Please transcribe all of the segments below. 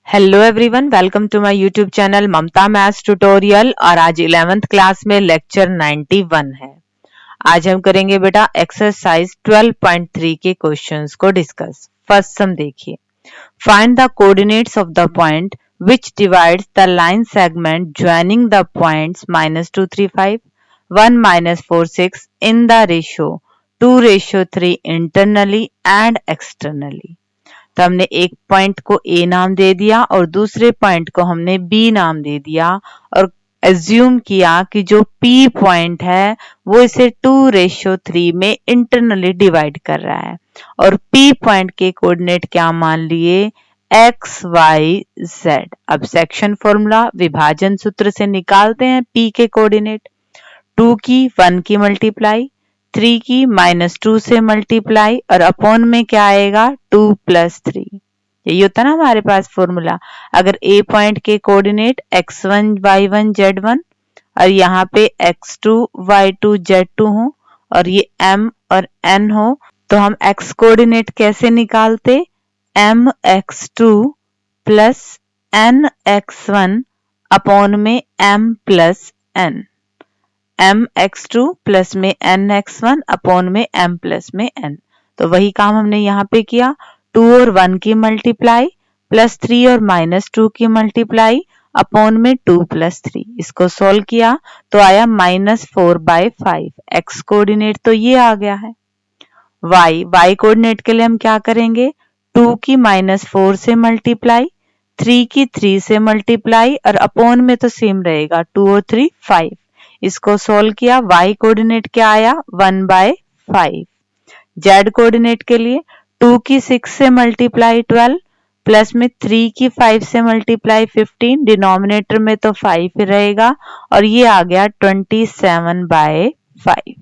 Hello everyone, welcome to my YouTube channel Mamta maths tutorial. और आज 11th class में lecture 91 है। आज हम करेंगे बेटा एक्सरसाइज 12.3 के क्वेश्चंस को डिस्कस। फर्स्ट सम देखिए, find the coordinates of the point which divides the line segment joining the points -235 1 -46 in the ratio 2:3 internally and externally. तो हमने एक पॉइंट को ए नाम दे दिया और दूसरे पॉइंट को हमने बी नाम दे दिया और एज्यूम किया कि जो पी पॉइंट है वो इसे 2:3 में इंटरनली डिवाइड कर रहा है। और पी पॉइंट के कोऑर्डिनेट क्या मान लिए, एक्स वाई जेड। अब सेक्शन फॉर्मूला विभाजन सूत्र से निकालते हैं पी के कोऑर्डिनेट। 2 की 1 की मल्टीप्लाई, 3 की -2 से मल्टीप्लाई और अपॉन में क्या आएगा 2 + 3। यही होता है ना हमारे पास फॉर्मूला। अगर ए पॉइंट के कोऑर्डिनेट x1 y1 z1 और यहाँ पे x2 y2 z2 हो और ये m और n हो तो हम x कोऑर्डिनेट कैसे निकालते, mx2 + nx1 अपॉन में m + n। mx2 प्लस में nx1 अपॉन में m प्लस में n। तो वही काम हमने यहाँ पे किया। 2 और 1 की मल्टीप्लाई प्लस 3 और -2 की मल्टीप्लाई अपॉन में 2 + 3। इसको सोल्व किया तो आया -4/5। x कोऑर्डिनेट तो ये आ गया है। y कोऑर्डिनेट के लिए हम क्या करेंगे, 2 की -4 से मल्टीप्लाई, 3 की 3 से मल्टीप्लाई और अपॉन में तो सेम रहेगा 2 और 3 5। इसको सोल्व किया, y कोऑर्डिनेट क्या आया 1/5। z कोऑर्डिनेट के लिए 2 की 6 से मल्टीप्लाई 12 प्लस में 3 की 5 से मल्टीप्लाई 15, डिनोमिनेटर में तो 5 ही रहेगा और ये आ गया 27/5।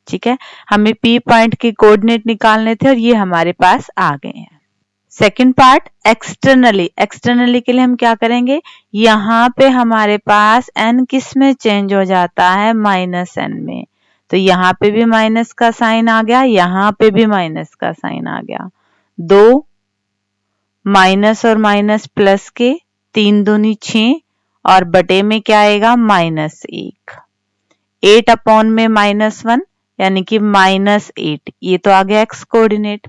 ठीक है, हमें p पॉइंट के कोऑर्डिनेट निकालने थे और ये हमारे पास आ गए हैं। सेकेंड पार्ट एक्सटर्नली के लिए हम क्या करेंगे, यहाँ पे हमारे पास n किस में चेंज हो जाता है, -n में। तो यहाँ पे भी माइनस का साइन आ गया, यहाँ पे भी माइनस का साइन आ गया। 2 माइनस और माइनस प्लस के 3 दूनी 6 और बटे में क्या आएगा -1। 8 अपॉन में -1 यानी कि -8। ये तो आ गया x कोऑर्डिनेट।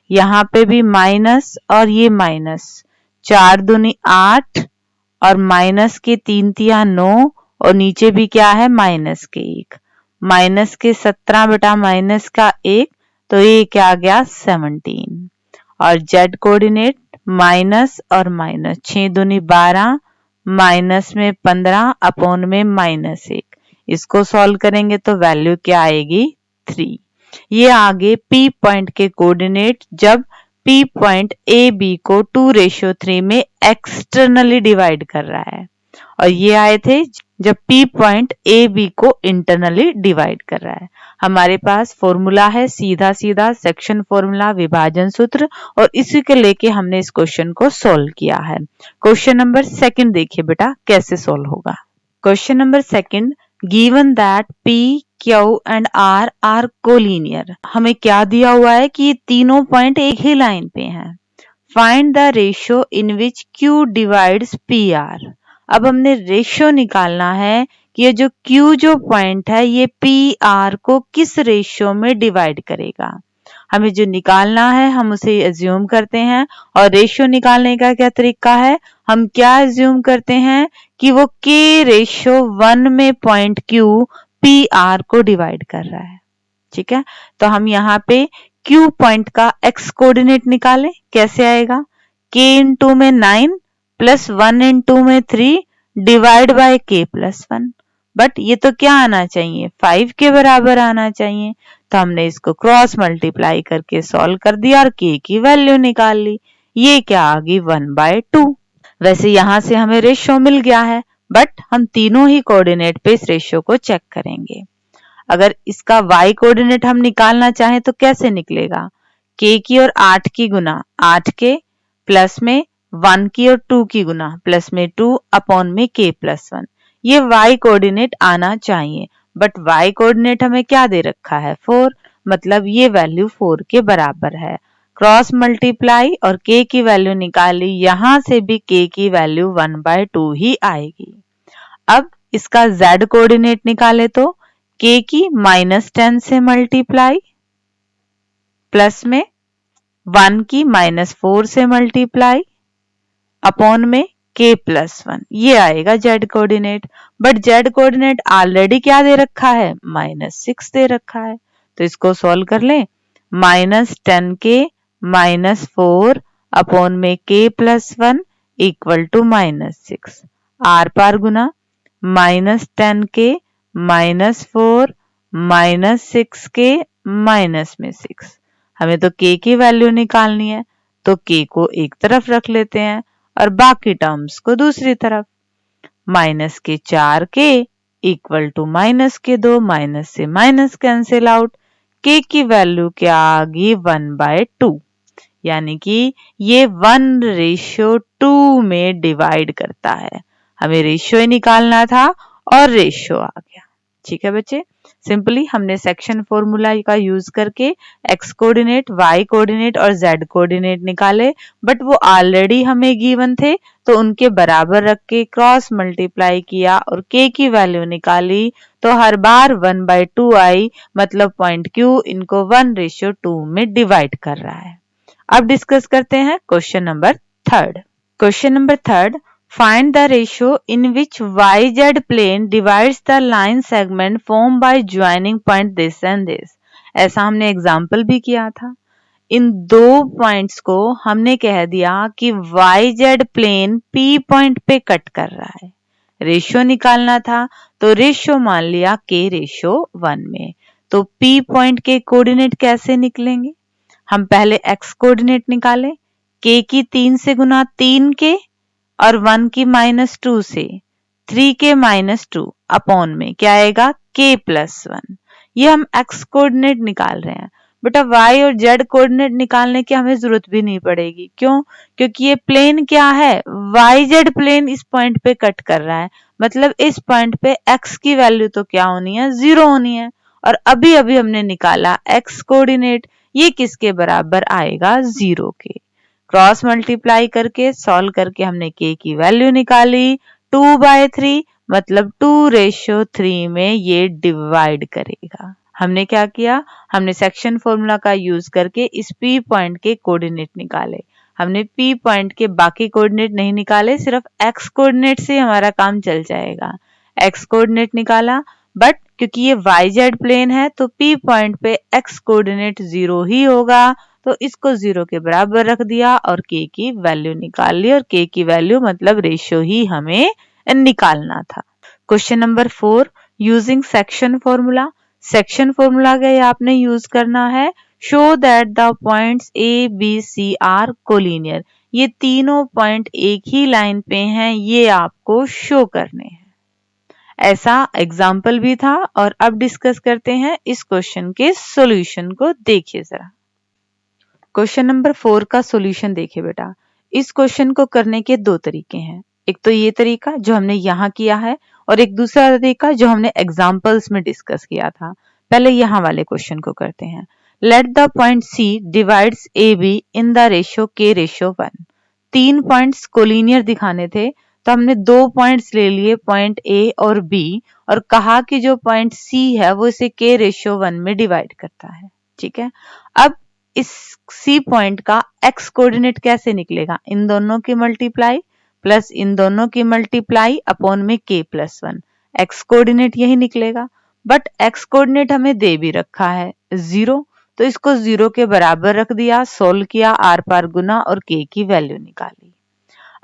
यहाँ पे भी माइनस और ये माइनस, 4 दूनी 8 और माइनस के 3 तिया 9 और नीचे भी क्या है -1। माइनस के 17 बटा माइनस का 1 तो ये क्या आ गया 17। और z कोऑर्डिनेट माइनस और माइनस, 6 दूनी 12 माइनस में 15 अपॉन में -1। इसको सॉल्व करेंगे तो वैल्यू क्या आएगी 3। ये आगे P पॉइंट के कोऑर्डिनेट जब P पॉइंट AB को 2:3 में एक्सटर्नली डिवाइड कर रहा है और ये आए थे जब P पॉइंट AB को इंटरनली डिवाइड कर रहा है। हमारे पास फॉर्मूला है सीधा सीधा सेक्शन फॉर्मूला विभाजन सूत्र और इसी के लेके हमने इस क्वेश्चन को सोल्व किया है। क्वेश्चन नंबर सेकंड देखिए बेटा कैसे सोल्व होगा। Question number second, given that P Q and R are collinear. हमें क्या दिया हुआ है कि ये तीनों पॉइंट एक ही लाइन पे हैं। Find the ratio in which Q divides PR। अब हमने रेशियो निकालना है कि ये जो Q जो पॉइंट है ये PR को किस रेशियो में डिवाइड करेगा। हमें जो निकालना है हम उसे एज्यूम करते हैं और रेशियो निकालने का क्या तरीका है, हम क्या एज्यूम करते हैं कि वो K:1 में पॉइंट Q PR को डिवाइड कर रहा है। ठीक है, तो हम यहाँ पे Q पॉइंट का x कोऑर्डिनेट निकालें, कैसे आएगा, K × 2 में 9 प्लस 1 × 2 में 3 डिवाइड बाय K + 1। बट ये तो क्या आना चाहिए 5 के बराबर आना चाहिए। तो हमने इसको क्रॉस मल्टीप्लाई करके सॉल्व कर दिया और K की वैल्यू निकाल ली। ये क्या आ गई 1/2। वैसे यहाँ से हमें रेशियो मिल गया है बट हम तीनों ही कोऑर्डिनेट पे इस रेशियो को चेक करेंगे। अगर इसका y कोऑर्डिनेट हम निकालना चाहें तो कैसे निकलेगा, k की और 8 की गुना 8 के प्लस में 1 की और 2 की गुना प्लस में 2 अपॉन में k + 1। ये y कोऑर्डिनेट आना चाहिए बट y कोऑर्डिनेट हमें क्या दे रखा है 4, मतलब ये वैल्यू 4 के बराबर है। क्रॉस मल्टीप्लाई और k की वैल्यू निकाली, यहां से भी k की वैल्यू 1/2 ही आएगी। अब इसका z कोऑर्डिनेट निकाले तो k की -10 से मल्टीप्लाई प्लस में 1 की -4 से मल्टीप्लाई अपॉन में k+1, ये आएगा z coordinate. But z coordinate already क्या दे रखा है, -6 दे रखा है, तो इसको सॉल्व कर लें। -10k -4 अपॉन में k+1 इक्वल टू -6, आर पार गुना -10k -4 -6k -6। हमें तो k की वैल्यू निकालनी है, तो k को एक तरफ रख लेते हैं और बाकी टर्म्स को दूसरी तरफ। -4k इक्वल टू -2, माइनस से माइनस कैंसिल आउट, k की वैल्यू क्या आ गई, 1/2, यानी कि ये 1:2 में डिवाइड करता है। हमें रेशियो ही निकालना था और रेशियो आ गया। ठीक है बच्चे, सिंपली हमने सेक्शन फॉर्मूला का यूज करके x कोऑर्डिनेट, y कोऑर्डिनेट और z कोऑर्डिनेट निकाले, बट वो ऑलरेडी हमें गिवन थे, तो उनके बराबर रख के क्रॉस मल्टीप्लाई किया और k की वैल्यू निकाली, तो हर बार 1/2 आई, मतलब पॉइंट Q इनको 1:2 में डिवाइड कर रहा है। अब डिस्कस करते हैं question number 3। Question number 3, find the ratio in which YZ plane divides the line segment formed by joining point this and this। ऐसा हमने एग्जाम्पल भी किया था। इन दो पॉइंट्स को हमने कह दिया कि YZ प्लेन P पॉइंट पे कट कर रहा है, रेशियो निकालना था, तो रेशियो मान लिया k:1 में। तो P पॉइंट के कोऑर्डिनेट कैसे निकलेंगे, हम पहले x कोऑर्डिनेट निकालें, k की 3 से गुना 3k और 1 की -2 से 3k -2 अपॉन में क्या आएगा, k+1। ये हम x कोऑर्डिनेट निकाल रहे हैं, बेटा y और z कोऑर्डिनेट निकालने की हमें जरूरत भी नहीं पड़ेगी। क्यों, क्योंकि ये प्लेन क्या है, yz प्लेन इस पॉइंट पे कट कर रहा है, मतलब इस पॉइंट पे x की वैल्यू तो क्या होनी है, 0 होनी है। और अभी अभी हमने निकाला x कोऑर्डिनेट, ये किसके बराबर आएगा, 0 के। क्रॉस मल्टीप्लाई करके सॉल्व करके हमने k की वैल्यू निकाली 2/3, मतलब 2:3 में ये डिवाइड करेगा। हमने क्या किया, हमने सेक्शन फॉर्मूला का यूज करके इस P पॉइंट के कोऑर्डिनेट निकाले। हमने P पॉइंट के बाकी कोऑर्डिनेट नहीं निकाले, सिर्फ x कोऑर्डिनेट से हमारा काम चल जाएगा। x कोऑर्डिनेट निकाला, बट क्योंकि ये YZ प्लेन है तो P पॉइंट पे x कोऑर्डिनेट 0 ही होगा, तो इसको 0 के बराबर रख दिया और k की वैल्यू निकाल ली, और k की वैल्यू मतलब रेशियो ही हमें निकालना था। Question number 4, using section formula. Section formula का आपने यूज करना है, show that the points A, B, C are collinear. ये तीनों पॉइंट एक ही लाइन पे हैं, ये आपको शो करने हैं। ऐसा एग्जाम्पल भी था। और अब डिस्कस करते हैं इस क्वेश्चन के सॉल्यूशन को। देखिए जरा, क्वेश्चन नंबर 4 का सॉल्यूशन देखिए बेटा। इस क्वेश्चन को करने के दो तरीके हैं, एक तो ये तरीका जो हमने यहाँ किया है, और एक दूसरा तरीका जो हमने एग्जाम्पल्स में डिस्कस किया था। पहले यहाँ वाले क्वेश्चन को करते हैं। Let the point C divides AB in the ratio k:1। 3 points collinear दिखाने थे, तो हमने 2 पॉइंट्स ले लिए, पॉइंट A और B, और कहा कि जो पॉइंट C है वो इसे k:1 में डिवाइड करता है। ठीक है, अब इस C पॉइंट का x कोऑर्डिनेट कैसे निकलेगा, इन दोनों की मल्टीप्लाई प्लस इन दोनों की मल्टीप्लाई अपॉन में k+1, x कोऑर्डिनेट यही निकलेगा। बट x कोऑर्डिनेट हमें दे भी रखा है 0, तो इसको 0 के बराबर रख दिया, सोल्व किया, आर पार गुना और k की वैल्यू निकाली।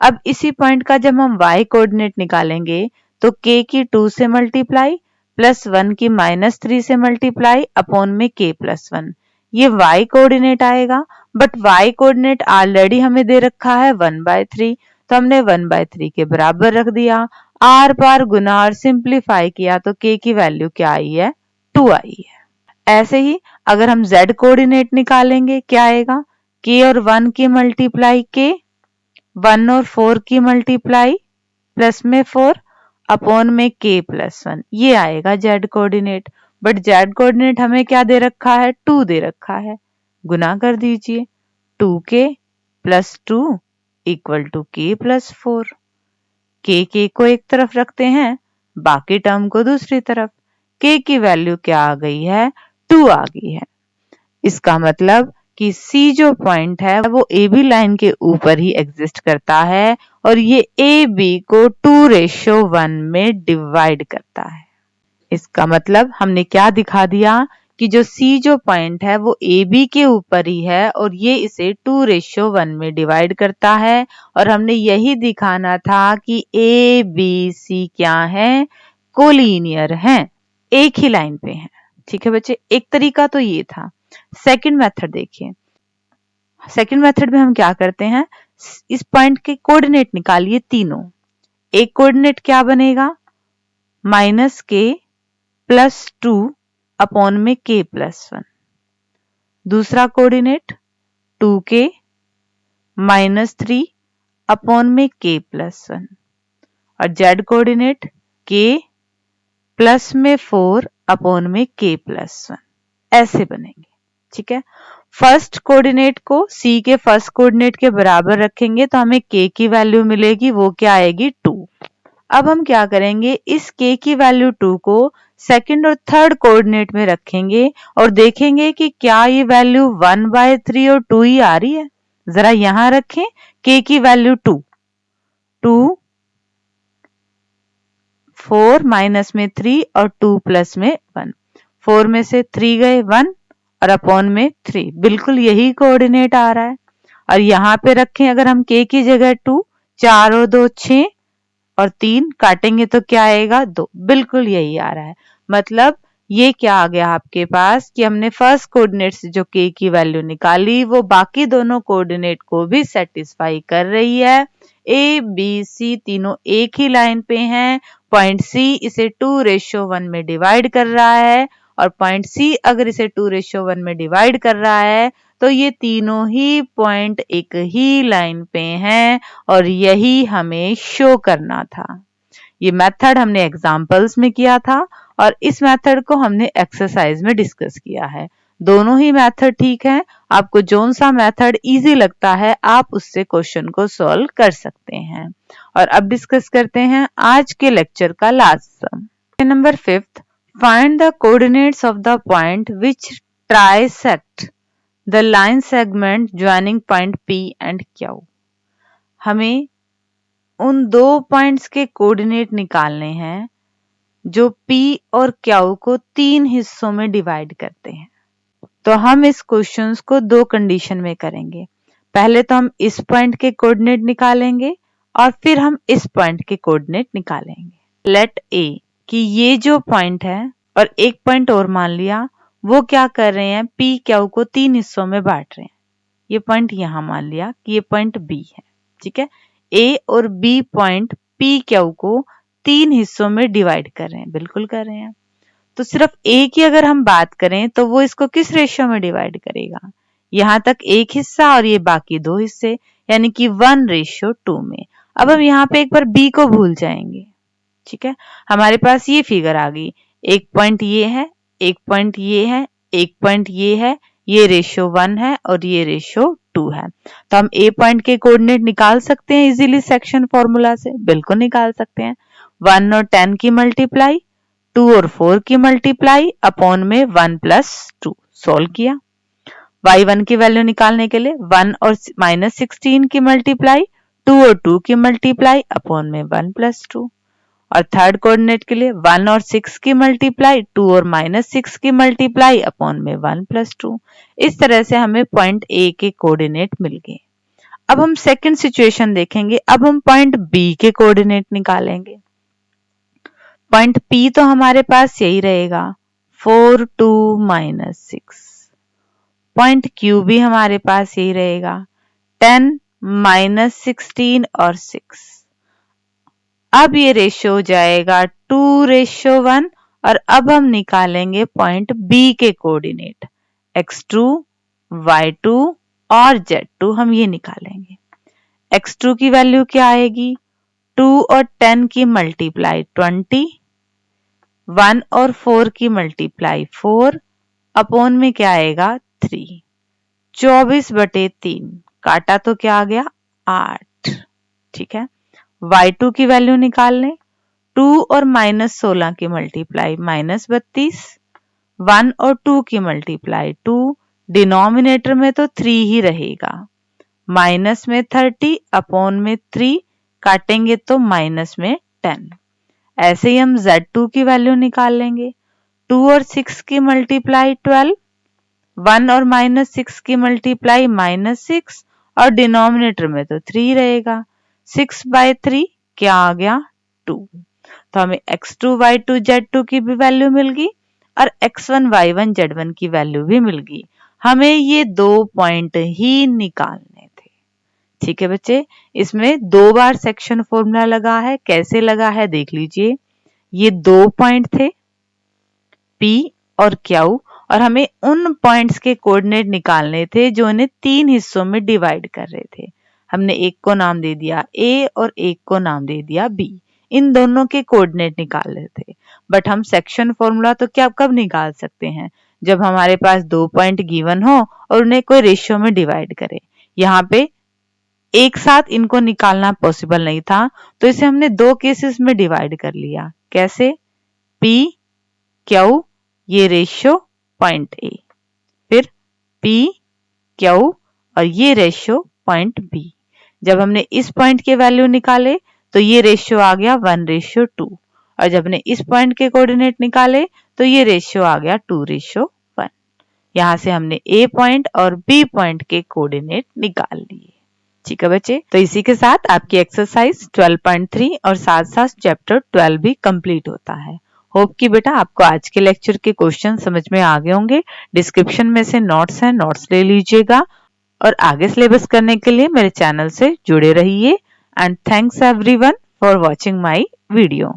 अब इसी पॉइंट का जब हम y कोऑर्डिनेट निकालेंगे, तो k की 2 से मल्टीप्लाई प्लस 1 की -3 से मल्टीप्लाई अपॉन में k+1, ये y कोऑर्डिनेट आएगा। बट y कोऑर्डिनेट ऑलरेडी हमें दे रखा है 1/3, तो हमने 1/3 के बराबर रख दिया, आर पार गुना और सिंप्लीफाई किया, तो k की वैल्यू क्या आई है, 2 आई है। ऐसे ही अगर हम z कोऑर्डिनेट निकालेंगे, क्या आएगा, k और 1 की मल्टीप्लाई k, 1 और 4 की मल्टीप्लाई प्लस में 4 अपॉन में k+1, ये आएगा z coordinate. But z coordinate हमें क्या दे रखा है, 2 दे रखा है, गुना कर दीजिए, 2k plus 2 equal to k plus 4। k को एक तरफ रखते हैं, बाकी टर्म को दूसरी तरफ। k की वैल्यू क्या आ गई है? 2 आ गई है। इसका मतलब कि C जो पॉइंट है वो AB लाइन के ऊपर ही एग्जिस्ट करता है और ये AB को 2:1 में डिवाइड करता है। इसका मतलब हमने क्या दिखा दिया कि जो C जो पॉइंट है वो AB के ऊपर ही है और ये इसे 2:1 में डिवाइड करता है। और हमने यही दिखाना था कि ABC क्या है? कोलिनियर हैं, एक ही लाइन पे हैं। ठीक है बच्चे, एक तरीका तो ये था। सेकंड मेथड देखिए। सेकंड मेथड में हम क्या करते हैं, इस पॉइंट के कोऑर्डिनेट निकालिए तीनों। एक कोऑर्डिनेट क्या बनेगा? -k प्लस 2 अपॉन में k प्लस 1। दूसरा कोऑर्डिनेट 2k -3 अपॉन में k प्लस 1। और z कोऑर्डिनेट k प्लस में 4 अपॉन में k प्लस 1। ऐसे बनेंगे। ठीक है, फर्स्ट कोऑर्डिनेट को C के फर्स्ट कोऑर्डिनेट के बराबर रखेंगे तो हमें k की वैल्यू मिलेगी, वो क्या आएगी? 2। अब हम क्या करेंगे, इस k की वैल्यू 2 को सेकंड और थर्ड कोऑर्डिनेट में रखेंगे और देखेंगे कि क्या ये वैल्यू 1/3 और 2 ही आ रही है। जरा यहां रखें, k की वैल्यू 2, 4 माइनस में 3 और 2 प्लस में 1। 4 में से 3 गए 1 और अपॉन में 3, बिल्कुल यही कोऑर्डिनेट आ रहा है। और यहाँ पे रखें अगर हम k की जगह 2, 4 और 2 6 और 3 काटेंगे तो क्या आएगा? 2, बिल्कुल यही आ रहा है। मतलब ये क्या आ गया आपके पास कि हमने फर्स्ट कोऑर्डिनेट से जो k की वैल्यू निकाली वो बाकी दोनों कोऑर्डिनेट को भी सेटिस्फाई कर रही है। A, B, C तीनों एक ही लाइन पे हैं। पॉइंट C इसे 2:1 में डिवाइड कर रहा है और पॉइंट C अगर इसे 2:1 में डिवाइड कर रहा है तो ये तीनों ही पॉइंट एक ही लाइन पे हैं और यही हमें शो करना था। ये मेथड हमने एग्जाम्पल्स में किया था और इस मेथड को हमने एक्सरसाइज में डिस्कस किया है। दोनों ही मेथड ठीक है। आपको जोन सा मेथड इजी लगता है आप उससे क्वेश्चन को सॉल्व कर सकते हैं। और अब डिस्कस करते हैं आज के लेक्चर का last sum. Number 5th, find the coordinates of the point which trisect the line segment joining point P and Q। हमें उन दो पॉइंट्स के कोऑर्डिनेट निकालने हैं जो P और Q को 3 हिस्सों में डिवाइड करते हैं। तो हम इस क्वेश्चन को दो कंडीशन में करेंगे। पहले तो हम इस पॉइंट के कोऑर्डिनेट निकालेंगे और फिर हम इस पॉइंट के कोऑर्डिनेट निकालेंगे। लेट A कि ये जो पॉइंट है और एक पॉइंट और मान लिया, वो क्या कर रहे हैं, P Q को 3 हिस्सों में बांट रहे हैं। ये पॉइंट यहां मान लिया कि ये पॉइंट B है। ठीक है, A और B पॉइंट P Q को 3 हिस्सों में डिवाइड कर रहे हैं, बिल्कुल कर रहे हैं। तो सिर्फ A की अगर हम बात करें तो वो इसको किस रेशियो में डिवाइड करेगा? यहां तक एक हिस्सा और ये बाकी 2 हिस्से, यानी कि 1:2 में। अब हम यहाँ पे एक बार B को भूल जाएंगे। ठीक है, हमारे पास ये फिगर आ गई। एक पॉइंट ये है, एक पॉइंट ये है, एक पॉइंट ये है, ये रेशियो 1 है और ये रेशियो 2 है। तो हम A पॉइंट के कोऑर्डिनेट निकाल सकते हैं इजीली सेक्शन फॉर्मूला से, बिल्कुल निकाल सकते हैं। 1 और 10 की मल्टीप्लाई, 2 और 4 की मल्टीप्लाई अपॉन में 1 प्लस 2। सोल्व किया। y1 की वैल्यू निकालने के लिए 1 और -16 की मल्टीप्लाई, 2 और 2 की मल्टीप्लाई अपॉन में 1 प्लस 2। और थर्ड कोऑर्डिनेट के लिए 1 और 6 की मल्टीप्लाई, 2 और -6 की मल्टीप्लाई अपॉन में 1 प्लस 2। इस तरह से हमें पॉइंट A के कोऑर्डिनेट मिल गए। अब हम सेकंड सिचुएशन देखेंगे। अब हम पॉइंट B के कोऑर्डिनेट निकालेंगे। पॉइंट P तो हमारे पास यही रहेगा 4 2 -6। पॉइंट Q भी हमारे पास यही रहेगा 10 -16 और 6। अब ये रेशियो हो जाएगा 2:1 और अब हम निकालेंगे पॉइंट B के कोऑर्डिनेट x2, y2 और z2। हम ये निकालेंगे। x2 की वैल्यू क्या आएगी? 2 और 10 की मल्टीप्लाई 20, 1 और 4 की मल्टीप्लाई 4 अपॉन में क्या आएगा 3। 24/3 काटा तो क्या आ गया 8। ठीक है, y2 की वैल्यू निकाल लें। 2 और -16 की मल्टीप्लाई -32, 1 और 2 की मल्टीप्लाई 2, डिनोमिनेटर में तो 3 ही रहेगा, माइनस में 30 अपॉन में 3 काटेंगे तो माइनस में 10। ऐसे ही हम z2 की वैल्यू निकाल लेंगे। 2 और 6 की मल्टीप्लाई 12, 1 और -6 की मल्टीप्लाई -6 और डिनोमिनेटर में तो 3 रहेगा, 6/3 क्या आ गया 2। तो हमें x2 y2 z2 की भी वैल्यू मिल गई और x1 y1 z1 की वैल्यू भी मिल गई। हमें ये 2 पॉइंट ही निकालने थे। ठीक है बच्चे, इसमें 2 बार सेक्शन फॉर्मूला लगा है। कैसे लगा है देख लीजिए। ये 2 पॉइंट थे P और Q और हमें उन पॉइंट्स के कोऑर्डिनेट निकालने थे जो इन्हें 3 हिस्सों में डिवाइड कर रहे थे। हमने एक को नाम दे दिया A और एक को नाम दे दिया B। इन दोनों के कोऑर्डिनेट निकाल रहे थे। बट हम सेक्शन फॉर्मूला तो क्या कब निकाल सकते हैं, जब हमारे पास 2 पॉइंट गिवन हो और उन्हें कोई रेशियो में डिवाइड करे। यहाँ पे एक साथ इनको निकालना पॉसिबल नहीं था, तो इसे हमने 2 केसेस में डिवाइड कर लिया। कैसे, P Q ये रेशियो पॉइंट A, फिर P Q और ये रेशियो पॉइंट B। जब हमने इस पॉइंट के वैल्यू निकाले तो ये रेशियो आ गया 1:2 और जब हमने इस पॉइंट के कोऑर्डिनेट निकाले तो ये रेशियो आ गया 2:1। यहाँ से हमने A पॉइंट और B पॉइंट के कोऑर्डिनेट निकाल लिए। ठीक है बच्चे, तो इसी के साथ आपकी एक्सरसाइज 12.3 और साथ साथ चैप्टर 12 भी कंप्लीट होता है। होप कि बेटा आपको आज के लेक्चर के क्वेश्चन समझ में आ गए होंगे। डिस्क्रिप्शन में से नोट्स हैं, नोट्स ले लीजिएगा और आगे सिलेबस करने के लिए मेरे चैनल से जुड़े रहिए। And thanks everyone for watching my video.